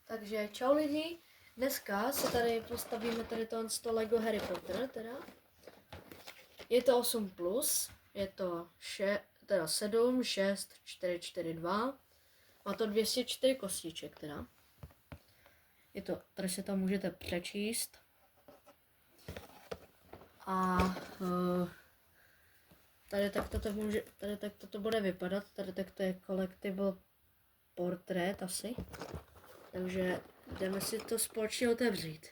Takže čau lidi, dneska se tady postavíme tady to Lego Harry Potter teda. Je to 8+, je to 7, 6, 4, 4, 2. Má to 204 kostiček teda. Je to, tady se tam můžete přečíst. A tady takto to bude vypadat, tady takto je collectible portrét asi. Takže jdeme si to společně otevřít.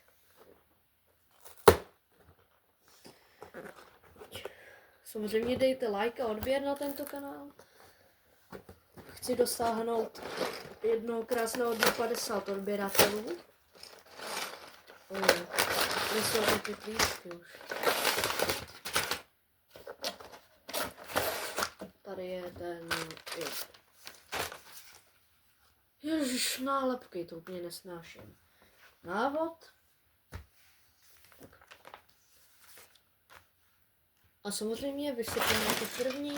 Samozřejmě dejte like a odběr na tento kanál. Chci dosáhnout jednoho krásného dne 50 odběratelů. Kde jsou ty plísky už? Tady je ten... Ježiš, nálepky, to úplně nesnáším. Návod. Tak. A samozřejmě vysypeme jako první.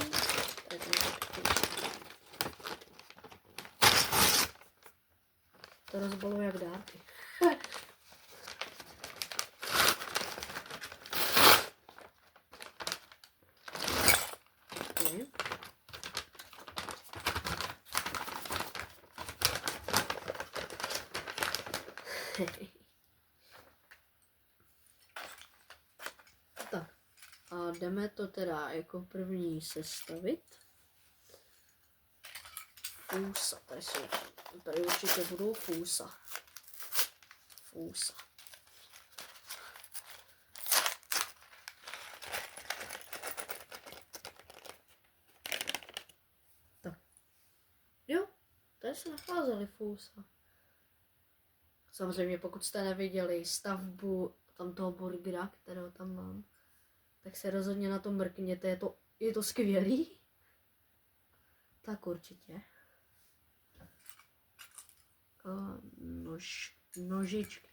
To rozbalo jak dárky. Tak a jdeme to teda jako první sestavit. Fůsa, tady určitě budou fůsa. Tak. Jo, tady se nacházely fůsa. Samozřejmě pokud jste neviděli stavbu tam toho burgera, kterého tam mám, tak se rozhodně na to mrkněte, je to skvělý. Tak určitě. Nožičky.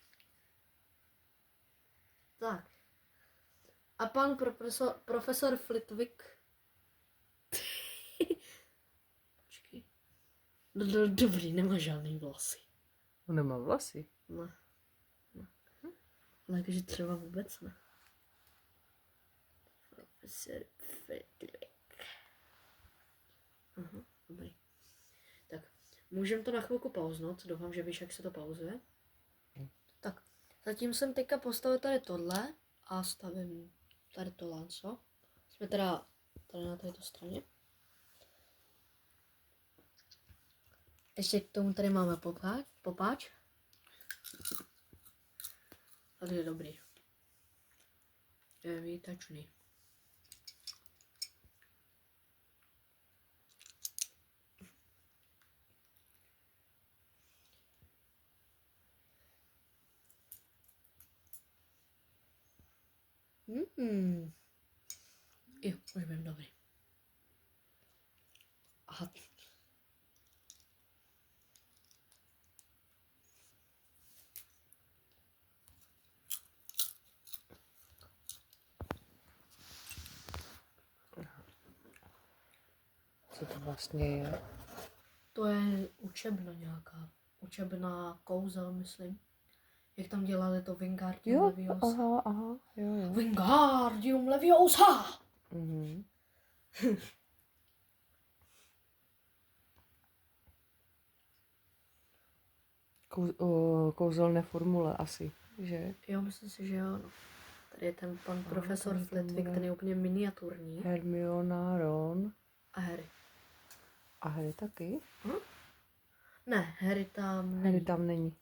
Tak. A pan profesor Flitwick. Počkej. Dobrý, nemá žádný vlasy. On nemá vlasy? Ne. Ale jakože třeba vůbec ne. Profesor Flitwick. Aha, dobrý. Tak, můžeme to na chvilku pauznout, doufám, že víš, jak se to pauzuje. Tak, zatím jsem teďka postavil tady tohle a stavím tady to lánco. Jsme teda tady na této straně. Ještě k tomu tady máme popáč. Tady je dobrý. Je výtačný. Jo, už vím, dobrý. Aha. Co to vlastně je? To je učebna nějaká. Učebna kouzel, myslím. Jak tam dělali to Wingardium Leviosa. Aha, jo. Wingardium Leviosa! Mhm. Kouzelné formule asi, že? Jo, myslím si, že jo. No. Tady je ten pan profesor Flitwick, ten je úplně miniaturní. Hermiona, Ron. A Harry. A Harry taky? Ne, Harry tam není. Harry tam není.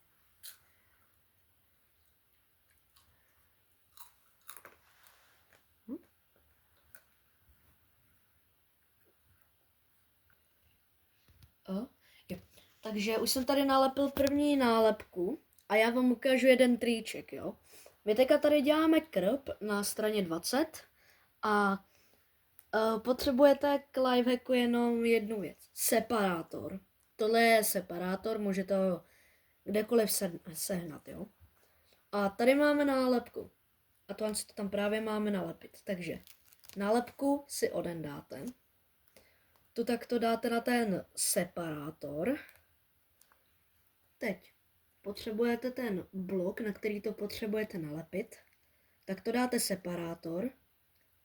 Jo. Takže už jsem tady nalepil první nálepku a já vám ukážu jeden triček, jo. My teďka tady děláme krb na straně 20 a potřebujete k lifehacku jenom jednu věc. Separátor. Tohle je separátor, můžete ho kdekoliv sehnat, jo. A tady máme nálepku. A to tam právě máme nalepit. Takže nálepku si odendáte. Tu takto dáte na ten separátor. Teď potřebujete ten blok, na který to potřebujete nalepit, tak to dáte separátor,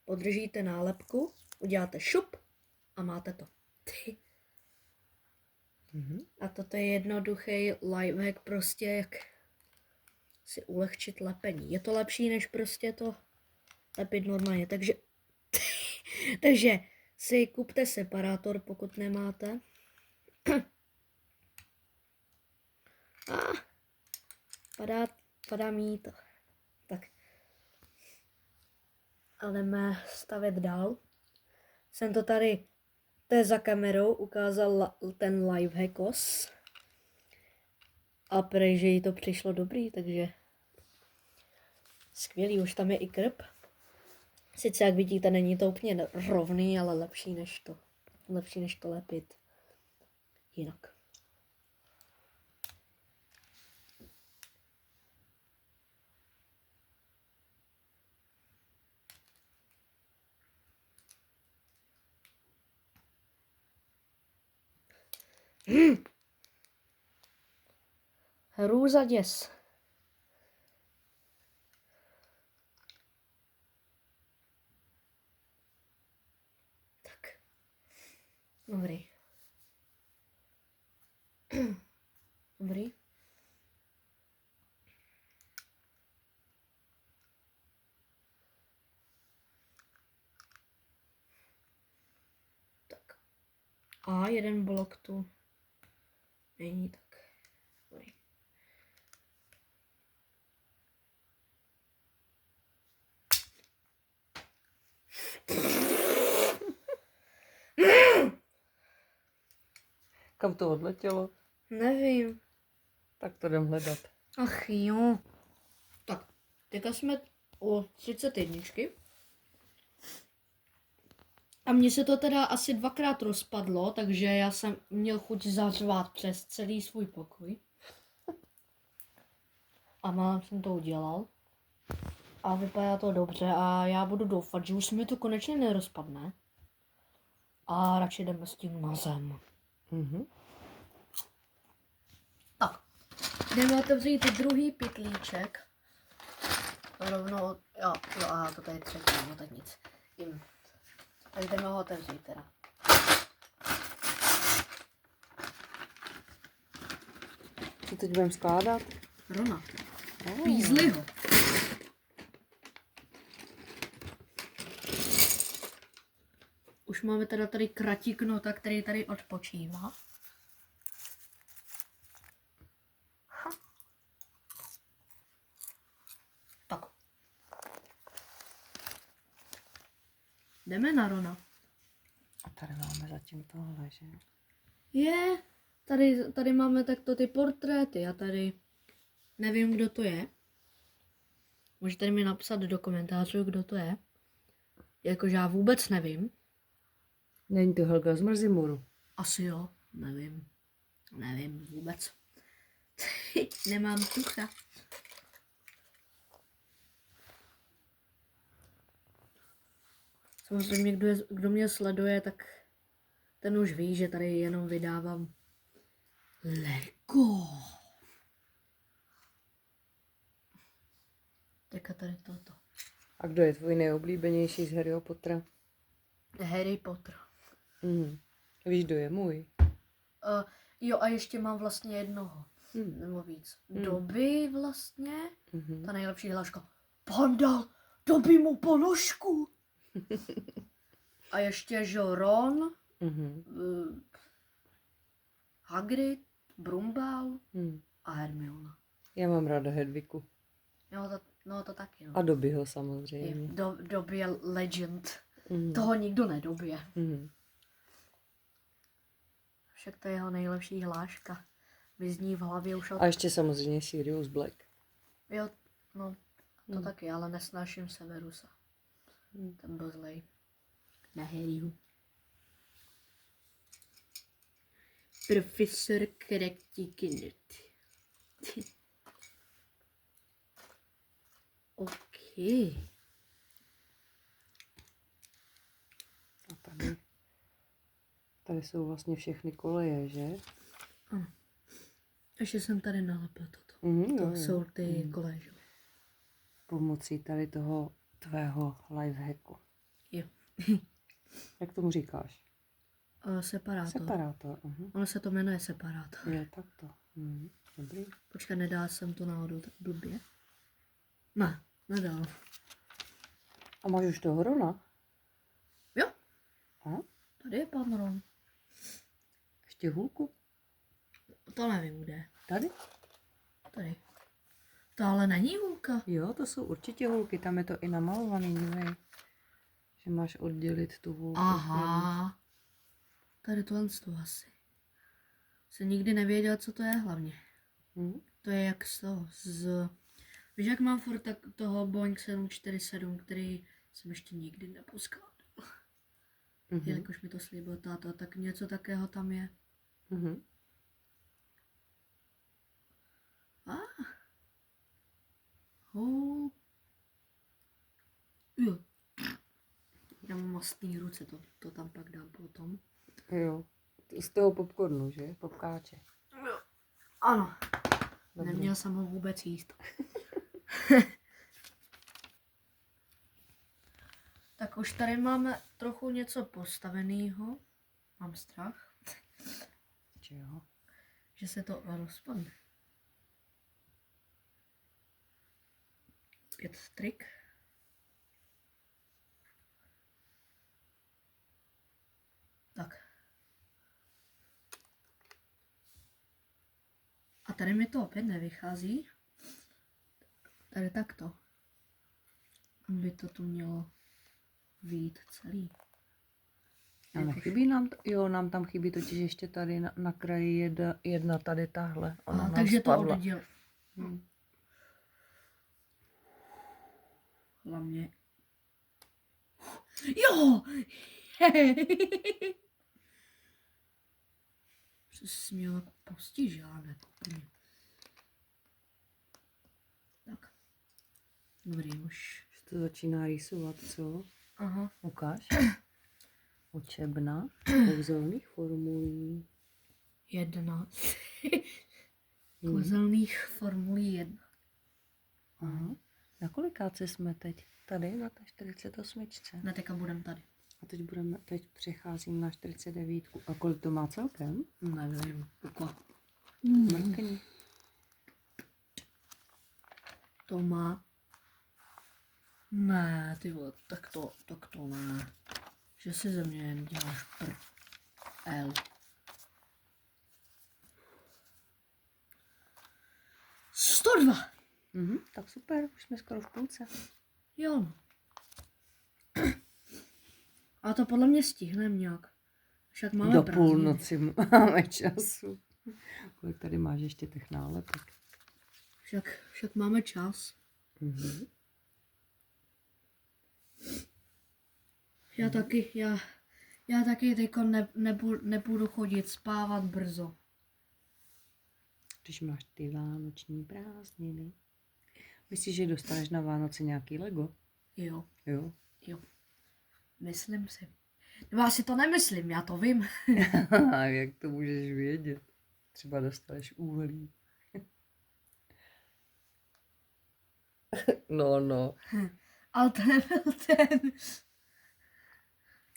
podržíte nálepku, uděláte šup a máte to. A toto je jednoduchý lifehack prostě, jak si ulehčit lepení. Je to lepší, než prostě to lepit normálně, takže si kupte separátor, pokud nemáte. Padá mi to. Tak. Ale jdeme stavět dál. Jsem to tady za kamerou ukázal ten lifehackos. A prej, že jí to přišlo dobrý, takže skvělý, už tam je i krb. Sice jak vidíte, není to úplně rovný, ale lepší než to lepit jinak. Hrůza děs. Tak. Dobrý. Dobrý. Tak. A jeden blok tu není tak. Dobrý. Kam to odletělo? Nevím. Tak to jdem hledat. Ach jo. Tak, teďka jsme o 31. A mně se to teda asi 2krát rozpadlo, takže já jsem měl chuť zařvát přes celý svůj pokoj. A mám jsem to udělal. A vypadá to dobře a já budu doufat, že už se mi to konečně nerozpadne. A radši jdeme s tím na zem. Tak, jdeme otevřít druhý pytlíček. Rovnou, jo, aha, to je třetí, no tak nic. Tak jdeme ho otevřít teda. Co teď budeme skládat? Rona. Weasleyho. Už máme teda tady kratiknota, který tady odpočívá. Tak. Jdeme na Rona. A tady máme zatím tohle, že? Je, tady máme takto ty portréty a tady nevím, kdo to je. Můžete mi napsat do komentářů, kdo to je. Jakože já vůbec nevím. Není to Helga z Mrzimuru. Asi jo, nevím. Nevím vůbec. Nemám tucha. Samozřejmě, kdo mě sleduje, tak ten už ví, že tady jenom vydávám Lego. Teďka tady toto. A kdo je tvůj nejoblíbenější z Harryho Pottera? Harry Potter. Víš, kdo je můj? Jo, a ještě mám vlastně jednoho. Nebo víc. Dobby vlastně. Ta nejlepší hláška. Pan dal Dobby mu ponožku. A ještě, že Ron, Hagrid, Brumbál a Hermiona. Já mám ráda Hedviku. Jo, to taky. No. A Dobbyho samozřejmě. Dobby je legend. Toho nikdo nedobije. Však to je jeho nejlepší hláška. Vyzní v hlavě už od... A ještě samozřejmě Sirius Black. Jo, no, to taky, ale nesnáším Severusa. Ten byl zlej. Na Harryho. Profesor Kraktikinut. OK. A tady jsou vlastně všechny koleje, že? Ještě jsem tady nalepil toto. Mhm, To jo, jsou ty Mhm. koléže. Pomocí tady toho tvého lifehacku. Jo. Jak tomu říkáš? Separátor. Separátor. Ono se to jmenuje separátor. Jo, takto. Dobrý. Počkej, nedal jsem to náhodou tak blbě? Ne, nedal. A máš už toho Rona? Jo, Aha. tady je pan Ron. Ještě hůlku? To nevím, kde je. Tady? Tady. To ale není hůlka. Jo, to jsou určitě hůlky, tam je to i namalovaný, dívej. Že máš oddělit tu hůlku. Aha. Tady tohle asi. Jsem nikdy nevěděl, co to je hlavně. Mhm. To je jak z toho, víš, jak mám furt tak toho Boeing 747, který jsem ještě nikdy neposkládal. Mhm. Jelikož mi to slíbil táta, tak něco takého tam je. Mhm. Jo. Já mám mastný ruce, to tam pak dám potom. Jo. Z toho popcornu, že? Popkáče. Ano. Dobrý. Neměl jsem ho vůbec jíst. Tak už tady máme trochu něco postaveného. Mám strach, Čeho? že se to rozpadne. 5 trik. Tak. A tady mi to opět nevychází. Tady takto. By to tu mělo vyjít celý. A nechybí nám, nám tam chybí totiž ještě tady na kraji jedna tady tahle. Ona nám Takže spadla. to odděl. Hmm. Hlavně. Jo! Jsi měl postižánek úplně. Tak. Dobrý, už. Už to začíná rýsovat, co? Aha. Ukáž. Učebna kouzelných formulí. 1. Kouzelných formulí 1. Aha. Na kolikáce jsme teď? Tady na té 48. Ne, teďka budem tady. A teď přecházím na 49. A kolik to má celkem? Nevím. Mrkni. To má. Ne, ty vole, tak to ne. Že si ze mě jen děláš L. Tak super, už jsme skoro v půlce. Jo. No. A to podle mě stihneme nějak. Však máme Do prázdniny. půlnoci máme času. Kolik tady máš ještě těch nálepek? Však máme čas. Mhm. Já taky teďko nebudu chodit spávat brzo. Když máš ty vánoční prázdniny. Myslíš, že dostaneš na Vánoce nějaký Lego? Jo. Jo. Myslím si. Nebo já si to nemyslím, já to vím. Jak to můžeš vědět? Třeba dostaneš uhlí. No. Ale to nebyl ten.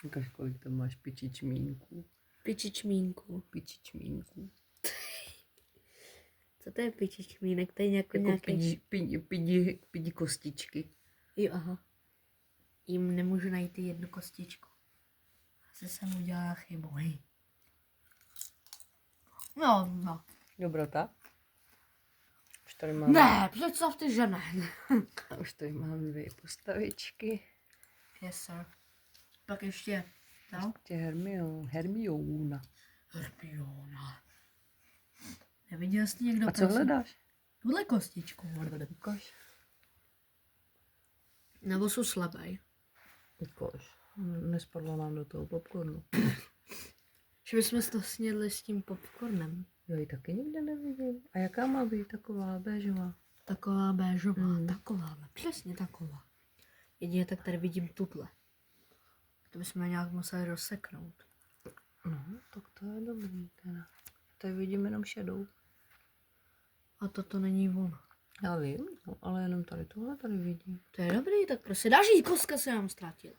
Ukaž, kolik tam máš pičičmínků. Pičičmínku. Pičičmínků. Co to je pičičmínek? To je nějaký... Pidi kostičky. Jo, aha. Jim nemůžu najít jednu kostičku. Asi jsem udělala chybu, hej. No. Dobrota. Už tady mám... Ne, představte, že ne. Už tady mám 2 postavičky. Yes, sir. Pak ještě, no? Hermiona. Hermiona. Neviděl jsi někdo? A co hledáš? Tuhle kostičku. Ukaž. Nebo jsou slabý. Ukaž. Nespadlo nám do toho popcornu. Že bychom to snědli s tím popcornem. Já ji taky nikde nevidím. A jaká má být taková béžová? Taková béžová, taková, přesně taková. Jedině tak tady vidím tuhle. To bychom nějak museli rozseknout. No, tak to je dobrý teda. Tady vidím jenom šedou. A toto není ono. Já vím, no, ale jenom tohle tady vidím. To je dobrý, tak prostě další kostka se nám ztratila.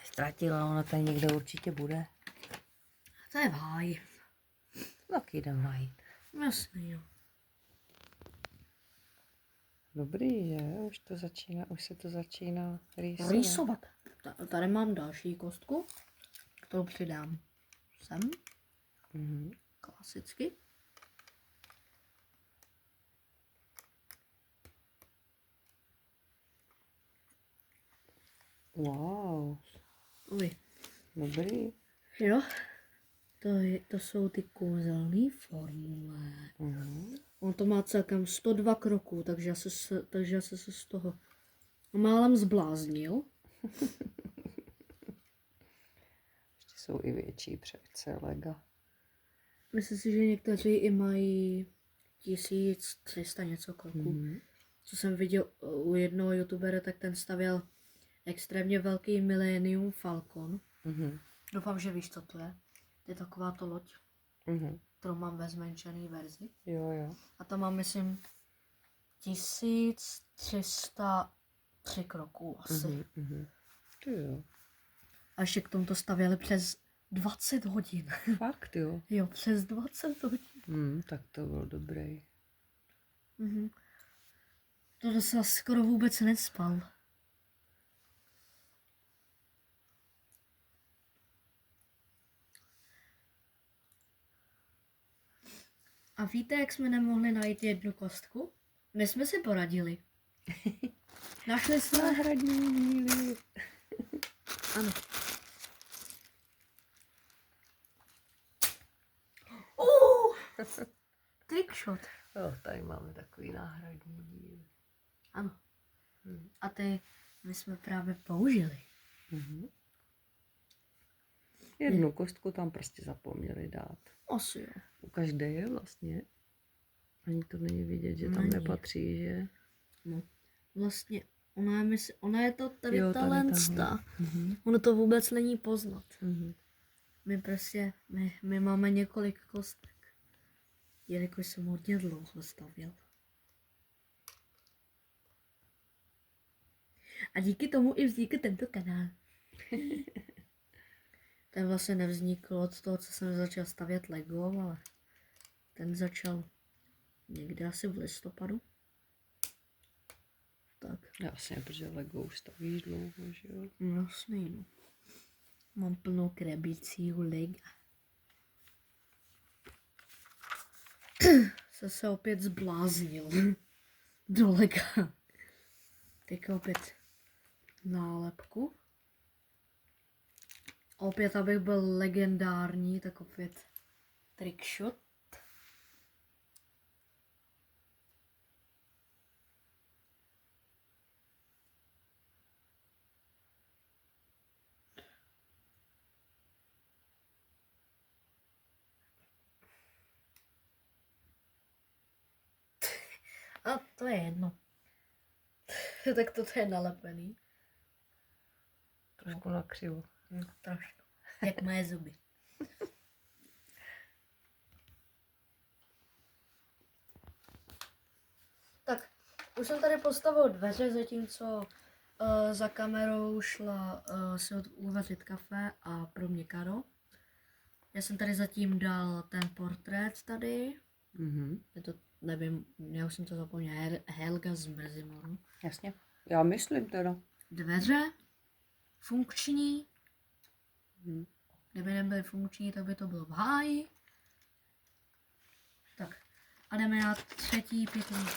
Ztratila, ona tady někde určitě bude. To je v háji. Tak jdem najít. Jasný, jo. Dobrý, že? Už se to začíná rýsovat. Rýsovat. Tady mám další kostku, kterou přidám sem. Mhm. Klasicky. Wow, Uj. dobrý. Jo. To jsou ty kouzelné formule. Mhm. On to má celkem 102 kroků, takže já se z toho málem zbláznil. Ještě jsou i větší přece lega. Myslím si, že někteří i mají 1300 něco kroků. Mhm. Co jsem viděl u jednoho youtubera, tak ten stavěl extrémně velký Millennium Falcon. Mhm. Doufám, že víš, co to je. To je takováto loď, Mhm. kterou mám ve zmenšené verzi. Jo. A tam mám, myslím, 1303 kroků asi. Mhm. To jo. A ještě k tomu to stavěli přes 20 hodin. Fakt jo. Jo, přes 20 hodin. Tak to byl dobrý. Mhm. To docela skoro vůbec nespal. A víte, jak jsme nemohli najít jednu kostku? My jsme si poradili. Našli jsme... Náhradní díly. Ano. Trickshot. Jo, tady máme takový náhradní díl. Ano. Mhm. A ty my jsme právě použili. Mhm. Jednu kostku tam prostě zapomněli dát. Asi jo. U každé je vlastně. Ani to není vidět, že tam Není. nepatří, že? No. Vlastně ona je to tady Jo, tady talent. tahle. Mhm. Ono to vůbec není poznat. Mhm. My máme několik kostek. Jelikož jsem hodně dlouho stavěl. A díky tomu i vznikl tento kanál. Ten vlastně nevznikl od toho, co jsem začal stavět Lego, ale ten začal někde asi v listopadu. Tak. Jasně, protože Lego už stavíš dlouho, že jo? No jasný, no. Mám plnou krabicího Lega. Se opět zbláznil. Do Lega. Teďka opět nálepku. Opět, abych byl legendární, tak opět trickshot. A to je jedno. Tak toto je nalepený. Trošku nakřivo. Trošku. Jak moje zuby. Tak, už jsem tady postavil dveře, zatímco za kamerou šla si uvařit kafe a pro mě Karo. Já jsem tady zatím dal ten portrét tady. Mhm. Je to, nevím, já už jsem to zapomněl, Helga z Mrzimoru. Jasně. Já myslím teda. Dveře, funkční. Mhm. Kdyby nebyly funkční, tak by to bylo v háji. Tak, a jdeme na třetí pytlík.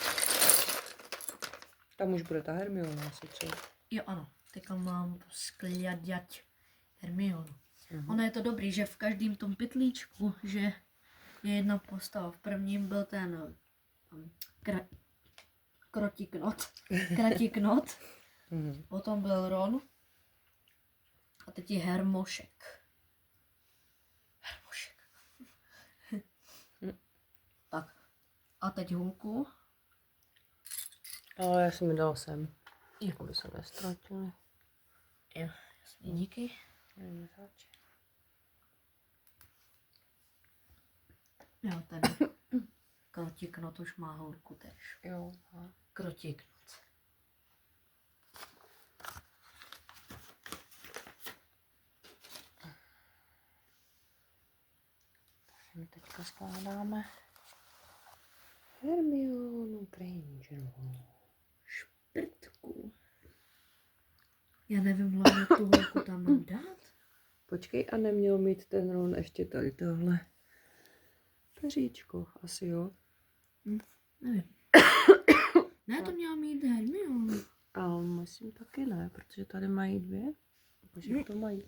Tam už bude ta Hermiona asi třeba. Jo, ano, teďka mám skládat Hermionu. Mhm. Ono je to dobrý, že v každém tom pytlíčku, že je jedna postava. V prvním byl ten Kratiknot, Mhm. potom byl Ron a teď je Hermošek. Tak, a teď Hulku. Ale já jsem mi dal sem. Jo. Aby se nestratili. Jo, jasně, díky. Nevím, zač. Jo, tady. Krotiknot už má hourku tež. Jo. Krotiknot. My teďka skládáme Hermionu Grangerovou. Šprtku. Já nevím hlavně, tu holku tam mám dát. Počkej, a neměl mít ten Ron ještě tady tohle peříčko, asi jo. Nevím. Ne, to měla mít Hermione. Ale myslím taky ne, protože tady mají dvě. Takže to mají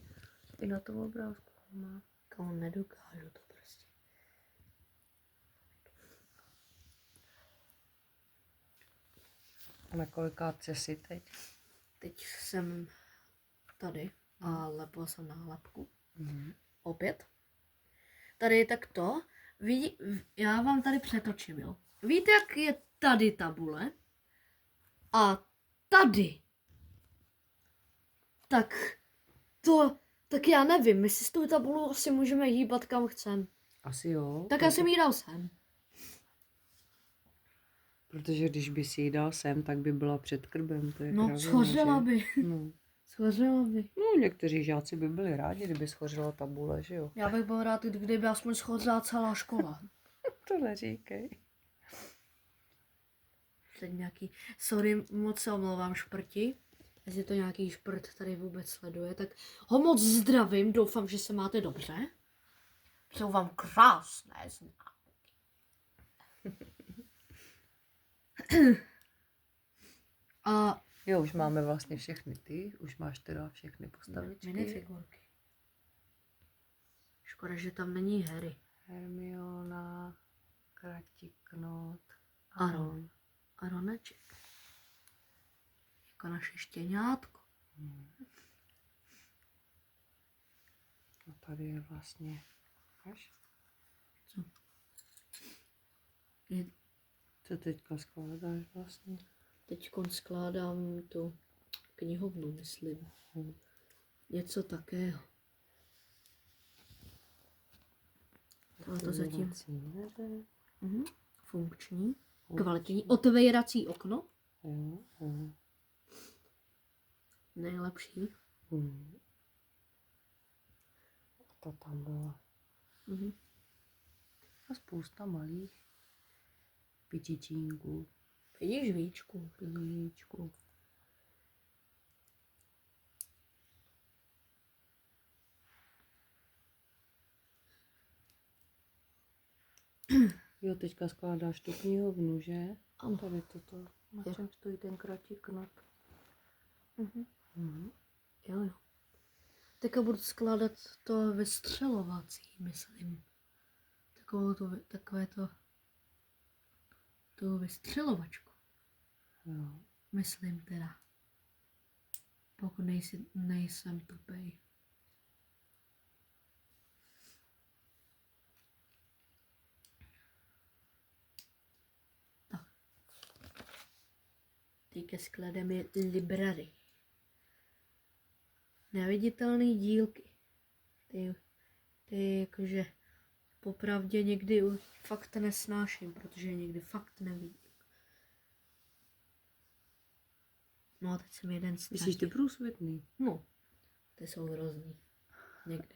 i na tom obrázku. Má. Komu nedokážu to prostě. A na kolikátce si teď? Teď jsem tady a lepila jsem nálepku. Mhm. Opět. Tady takto. Já vám tady přetočím, jo. Víte, jak je tady tabule? A tady. Tak já nevím, my si s tou tabulou asi můžeme hýbat kam chcem. Asi jo. Tak já jsem jí dal sem. Protože když by si ji dal sem, tak by byla před krbem. To je No, kravina, schořela že? by. No. Schořela by. No, někteří žáci by byli rádi, kdyby schořela tabule, že jo? Já bych byl rád, kdyby aspoň schořela celá škola. To neříkej. Teď nějaký, sorry, moc se omlouvám šprti. Jestli to nějaký šprt tady vůbec sleduje, tak ho moc zdravím, doufám, že se máte dobře. Jsou vám krásné známky. A Jo, už máme vlastně všechny ty, už máš teda všechny postavičky. minifigurky. Škoda, že tam není Harry. Hermiona, Kratiknot, A Ron. A Roneček. Jako naše štěňátko. A tady je vlastně, až? Co? Je, Co teďka skládáš vlastně? teď skládám tu knihovnu, myslím. Něco takého. Ale to zatím funkční, kvalitní, otevírací okno, Jo, jo. nejlepší. A to tam byla. A spousta malých pičičínků. Vidíš víčku. Pidíčku. Jo, teďka skládáš tu knihovnu, že? Ano. Tady toto. Na čem stojí ten kratiknot? Jo. Teďka budu skládat to vystřelovací, myslím. Takové to tu vystřelovačku. Jo. Myslím teda. Pokud nejsem tupej. Tak. Teďka skladem je library. Neviditelné dílky. Ty jakože popravdě někdy už fakt nesnáším, protože někdy fakt nevidím. No a teď jsem jeden z Myslíš ty průsvitný? No, ty jsou hrozný. Někdy.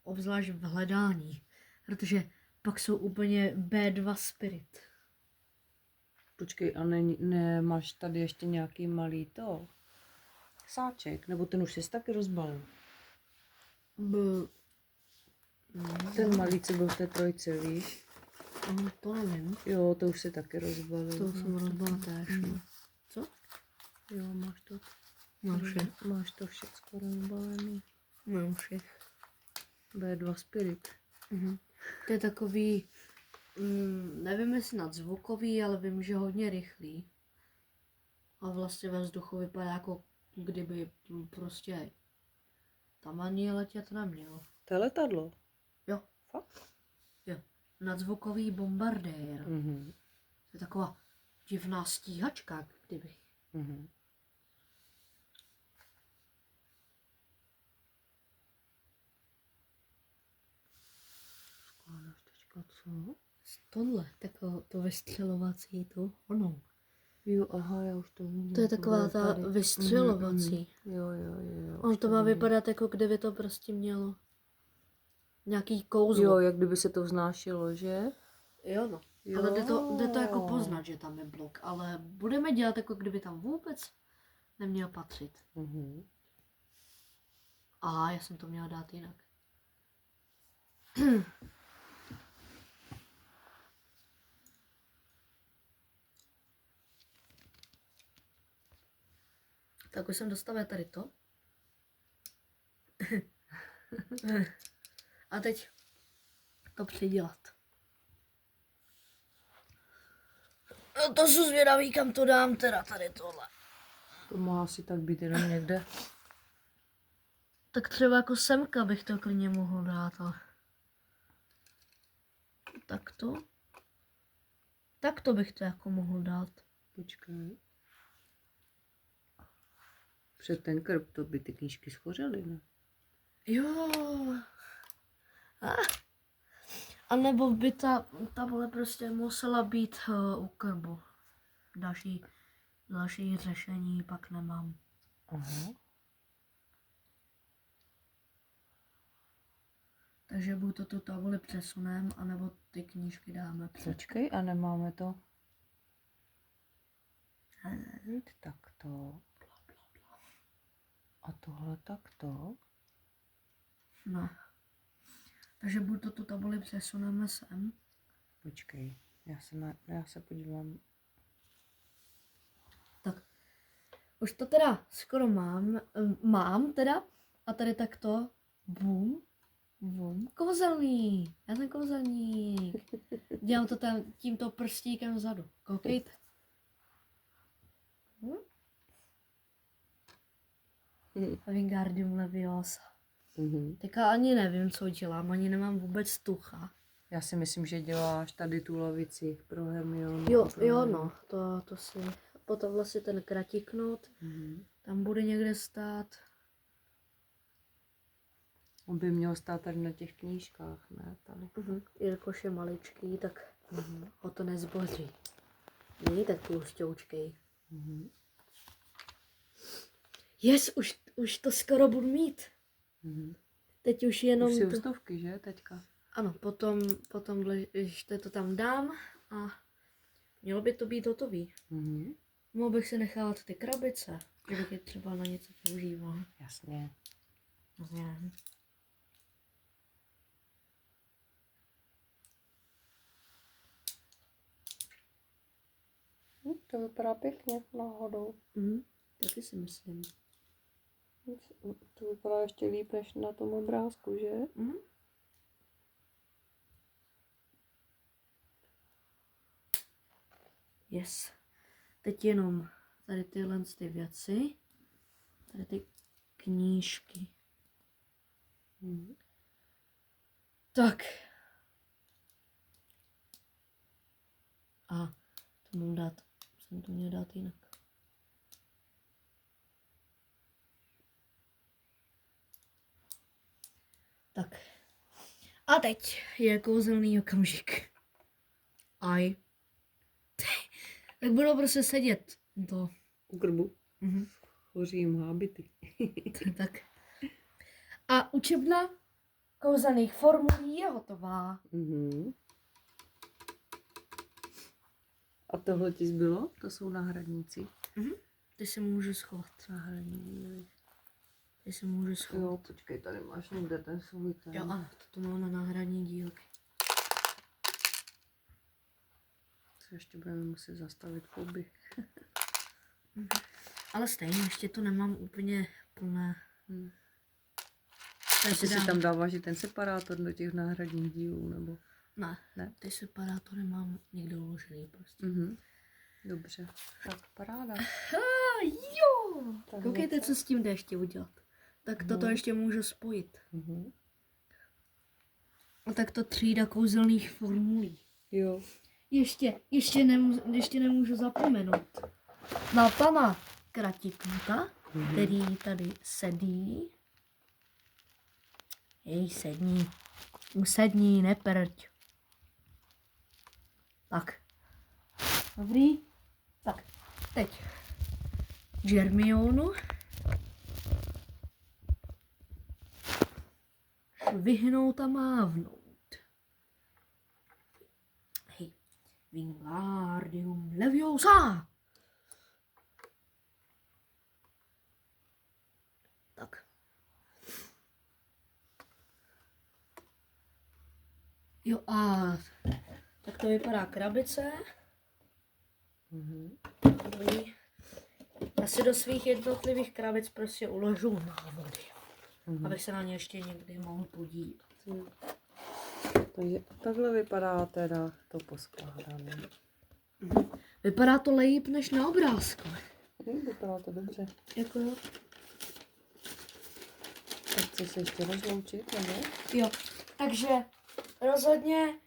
Obzvlášť v hledání, protože pak jsou úplně B2 spirit. Počkej, a máš tady ještě nějaký malý to? Sáček, nebo ten už jsi taky rozbalil? Ten malý, co byl v té trojce, víš? To nevím. Jo, to už se taky rozbalil. To jsem rozbalil též. Co? Jo, máš to. Máš to všechno rozbalený. Mám všech. B2 Spirit. To je takový, nevím jestli nadzvukový, ale vím, že hodně rychlý. A vlastně ve vzduchu vypadá jako kdyby prostě tam ani letět neměl. To je letadlo. Jo. Fakt? Jo. Nadzvukový bombardér. To je taková divná stíhačka, kdyby. Skládáš teďka co? Tohle, to vystřelovací, ono. Jo, aha, já už to vidím. To je taková ta tady. vystřelovací. Jo. Ono už to má vidím. vypadat, jako kdyby to prostě mělo nějaký kouzlo. Jo, jak kdyby se to vznášelo, že? Jo, no. Jo. Ale jde to jako poznat, že tam je blok. Ale budeme dělat, jako kdyby tam vůbec neměl patřit. Mhm. Aha, já jsem to měla dát jinak. Tak už jsem dostavila tady to. A teď to přidělat. No to jsou zvědavý, kam to dám teda tady tohle. To má asi tak být jenom někde. Tak třeba jako semka bych to klidně mohl dát, ale... Takto. Takto bych to jako mohl dát. Počkej. Před ten krb to by ty knížky schořely, ne? Jo. A nebo by ta vole prostě musela být u krbu. Další řešení pak nemám. Aha. Takže buď to tu tabuli přesunem, anebo ty knížky dáme před. Počkej, a nemáme to? Jít takto. A tohle takto. No. Takže buď to tu tabuli přesuneme sem. Počkej, já se podívám. Tak. Už to teda skoro mám teda. A tady takto. Bum. Kouzelný. Já jsem kouzelník. Dělám to tam tímto prstíkem vzadu. Koukejte. Wingardium Leviosa. Teďka ani nevím, co dělám, ani nemám vůbec tucha. Já si myslím, že děláš tady tu lavici pro Hermionu. Jo, no, to si, potom vlastně ten kratiknout, tam bude někde stát. On by měl stát tady na těch knížkách, ne? Tady. Jelikož je maličký, tak ho to nezboří. Není tak tlusťoučkej. Yes, už to skoro budu mít. Teď už jenom Už si to... stovky, že, teďka? Ano, potom ještě to tam dám a mělo by to být hotový. Mohl bych si nechávat ty krabice, že bych je třeba na něco používal. Jasně. To vypadá pěkně náhodou. Taky si myslím. To vypadá ještě líp než na tom obrázku, že? Yes. Teď jenom tady tyhle ty věci. Tady ty knížky. Tak. A to mám dát. Jsem to měl dát jinak. Tak. A teď je kouzelný okamžik. Tak budu prostě sedět to. U krbu. Hoří jim hábity. Tak. A učebna kouzelných formulí je hotová. A tohle ti zbylo? To jsou náhradníci. Ty si můžu schovat. Náhradní. Ty si můžu schovat. Jo, počkej, tady máš někde ten svůj ten. Jo, ano, to mám na náhradní dílky. Co ještě budeme muset zastavit poběh. Ale stejně, ještě to nemám úplně plné. Takže si tam dáváš i ten separátor do těch náhradních dílů, nebo? Ne, ty separátory mám někde uložený prostě. Dobře, tak paráda. Jo! Koukejte, co s tím jde ještě udělat. Tak toto ještě můžu spojit. A tak to třída kouzelných formulí. Jo. Ještě nemůžu zapomenout na pana Kratiknuta, který tady sedí. Hej, sedni. Usedni, neprť. Tak. Dobrý. Tak, teď. Germionu. Vyhnout a mávnout. Hej. Wingardium Leviosa. Tak. Jo a tak to vypadá krabice. Dobrý. Já si do svých jednotlivých krabic prostě uložu návody, abych se na ně ještě někdy mohl podívat. Takže takhle vypadá teda to poskládané. Vypadá to líp než na obrázku. Vypadá to dobře. Jako jo. Tak chceš se ještě rozloučit, nebo? Jo, takže rozhodně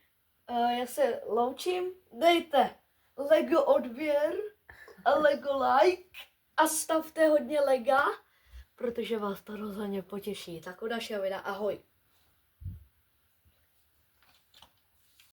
já se loučím. Dejte Lego odběr a Lego like a stavte hodně lega, protože vás to rozhodně potěší. Tak u dalšího videa, ahoj.